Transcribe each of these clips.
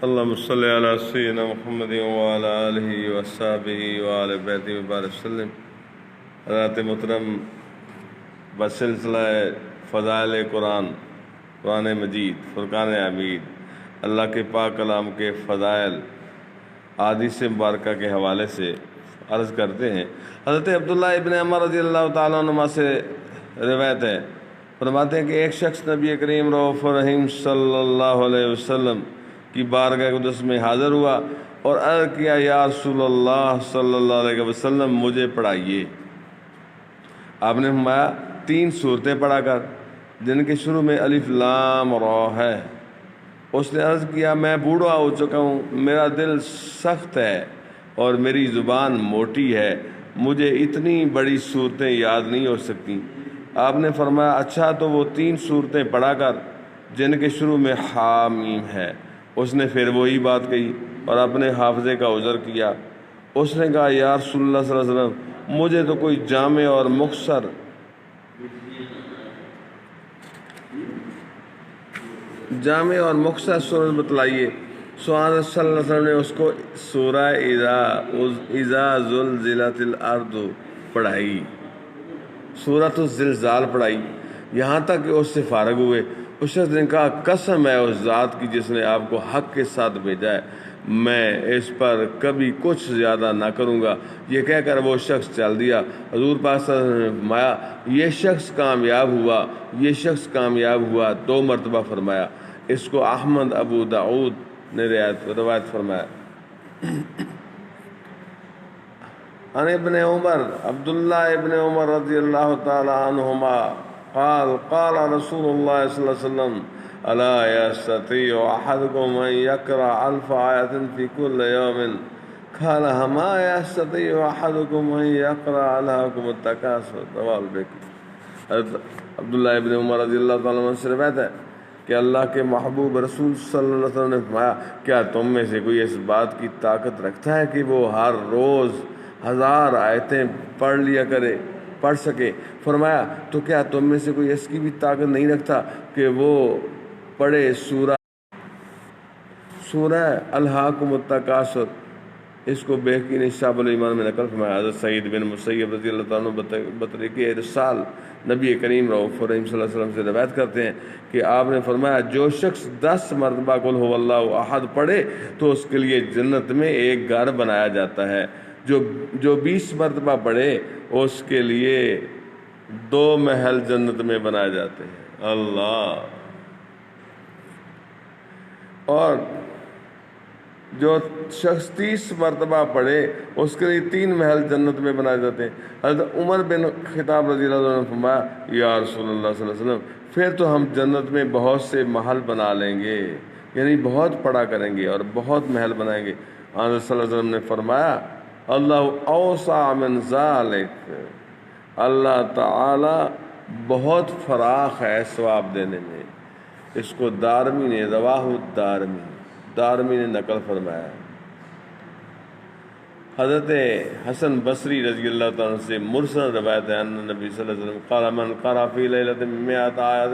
اللهم صل على سيدنا محمد وعلى آلہ وصحبہ وآل بیتہ وبارک وسلم۔ حضرات محترم، بسلسلہ فضائل قرآن مجید فرقان حمید، اللہ کے پاک کلام کے فضائل احادیث مبارکہ کے حوالے سے عرض کرتے ہیں۔ حضرت عبداللہ ابن عمر رضی اللہ تعالیٰ عنہما سے روایت ہے، فرماتے ہیں کہ ایک شخص نبی کریم رؤوف الرحیم صلی اللہ علیہ وسلم کی بارگاہ قدس میں حاضر ہوا اور عرض کیا، یا رسول اللہ صلی اللہ علیہ وسلم مجھے پڑھائیے۔ آپ نے فرمایا 3 سورتیں پڑھا کر، جن کے شروع میں الف لام را ہے۔ اس نے عرض کیا، میں بوڑھا ہو چکا ہوں، میرا دل سخت ہے اور میری زبان موٹی ہے، مجھے اتنی بڑی صورتیں یاد نہیں ہو سکتی۔ آپ نے فرمایا، اچھا تو وہ 3 صورتیں پڑھا کر جن کے شروع میں حامیم ہے۔ اس نے پھر وہی بات کہی اور اپنے حافظے کا عذر کیا۔ اس نے کہا، یا رسول اللہ صلی اللہ علیہ وسلم مجھے تو کوئی جامع اور مختصر سورت بتلائیے۔ سبحان صلی اللہ علیہ وسلم نے اس کو سورہ اذا زلزلت الارض پڑھائی، سورۃ الزلزال پڑھائی، یہاں تک کہ اس سے فارغ ہوئے۔ اس شخص نے کہا، قسم ہے اس ذات کی جس نے آپ کو حق کے ساتھ بھیجا ہے، میں اس پر کبھی کچھ زیادہ نہ کروں گا۔ یہ کہہ کر وہ شخص چل دیا۔ حضور پاک صلی اللہ علیہ وسلم نے فرمایا، یہ شخص کامیاب ہوا 2 مرتبہ فرمایا۔ اس کو احمد ابو داؤد نے روایت فرمایا۔ عن ابن عمر، عبداللہ ابن عمر رضی اللہ تعالی عنہما قال رسول اللہ صلی اللہ علیہ وسلم، الا یستطیع احدکم ان یقرأ 1000 آیۃ فی کل یوم، قال ما یستطیع احدکم ان یقرأ الہاکم التکاثر، رواه البیہقی۔ حضرت عبداللہ ابن عمر رضی اللہ تعالیٰ عنہ سے روایت ہے کہ اللہ کے محبوب رسول صلی اللہ علیہ وسلم نے فرمایا، کیا تم میں سے کوئی اس بات کی طاقت رکھتا ہے کہ وہ ہر روز 1000 آیتیں پڑھ سکے؟ فرمایا، تو کیا تم میں سے کوئی اس کی بھی طاقت نہیں رکھتا کہ وہ پڑھے سورہ الہاکم التکاثر؟ اس کو بیہقی نے شعب الایمان میں نقل فرمایا۔ حضرت سعید بن مسیب رضی اللہ تعالیٰ عنہ بطریق ارسال نبی کریم رؤوف الرحیم صلی اللہ علیہ وسلم سے روایت کرتے ہیں کہ آپ نے فرمایا، جو شخص 10 مرتبہ قل هو اللہ احد پڑھے تو اس کے لیے جنت میں ایک گھر بنایا جاتا ہے، جو 20 مرتبہ پڑھے اس کے لیے 2 محل جنت میں بنائے جاتے ہیں۔ اللہ! اور جو شخص 30 مرتبہ پڑھے اس کے لیے 3 محل جنت میں بنائے جاتے ہیں۔ حضرت عمر بن خطاب رضی اللہ عنہ نے فرمایا، یا رسول اللہ صلی اللہ علیہ وسلم پھر تو ہم جنت میں بہت سے محل بنا لیں گے، یعنی بہت پڑھا کریں گے اور بہت محل بنائیں گے۔ حضرت صلی اللہ علیہ وسلم نے فرمایا، اللہ اوسع من ذالک، اللہ تعالی بہت فراخ ہے ثواب دینے میں۔ اس کو دارمی نے دارمی نے نقل فرمایا۔ حضرت حسن بصری رضی اللہ تعالیٰ عنہ سے مرسل روایت ہے، ان نبی صلی اللہ علیہ وسلم قال من قرأ فی لیلۃ 100 آیۃ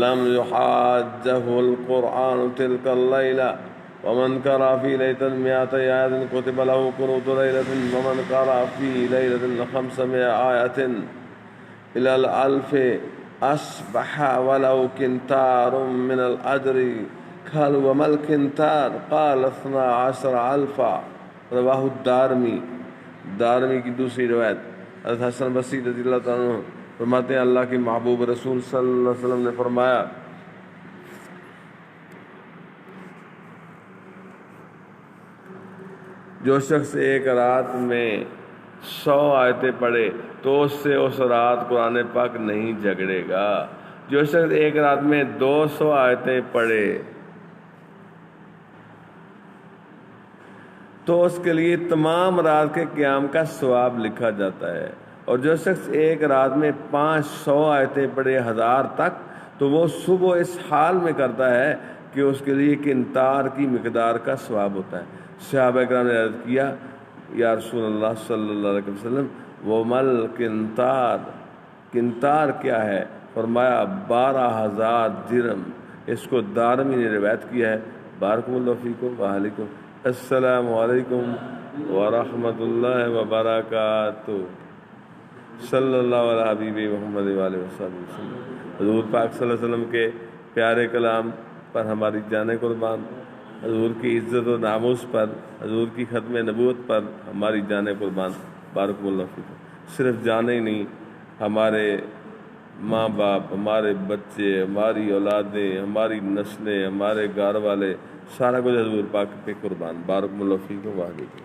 لم یحاجہ القرآن تلک اللیلہ ومن قرأ فی لیلۃ 100 آیۃ کتب له قنوت لیلۃ ومن قرأ فی لیلۃ 500 آیۃ الی الالف اصبح ولو کنتار من الاجر، قال وما الکنتار؟ قال 12,000، رواہ دارمی کی دوسری روایت۔ حضرت حسن بصری رضی اللہ تعالیٰ عنہ فرماتے ہیں، اللہ کے محبوب رسول صلی اللہ علیہ وسلم نے فرمایا، جو شخص ایک رات میں 100 آیتیں پڑھے تو اس سے اس رات قرآن پاک نہیں جھگڑے گا۔ جو شخص ایک رات میں 200 آیتیں پڑھے تو اس کے لیے تمام رات کے قیام کا ثواب لکھا جاتا ہے، اور جو شخص ایک رات میں 500 آیتیں پڑھے 1000 تک تو وہ صبح اس حال میں کرتا ہے کہ اس کے لیے کنتار کی مقدار کا ثواب ہوتا ہے۔ صحابہ کرام نے عرض کیا، یا رسول اللہ صلی اللہ علیہ وسلم وہ مل کنتار کیا ہے؟ فرمایا 12,000 درہم۔ اس کو دارمی نے روایت کیا ہے بارکم اللہ فیکم وعلیکم السلام علیکم ورحمۃ اللہ وبرکاتہ۔ صلی اللہ علیہ حبیب محمد وآلہ وسلم۔ حضور پاک صلی اللہ علیہ وسلم کے پیارے کلام پر ہماری جانیں قربان، حضور کی عزت و ناموس پر، حضور کی ختم نبوت پر ہماری جانیں قربان۔ بارک اللہ فیکم۔ صرف جانیں ہی نہیں، ہمارے ماں باپ، ہمارے بچے، ہماری اولادیں، ہماری نسلیں، ہمارے گھر والے، سارا کچھ حضور پاک پہ قربان۔ بارک اللہ فیکم وعلیکم۔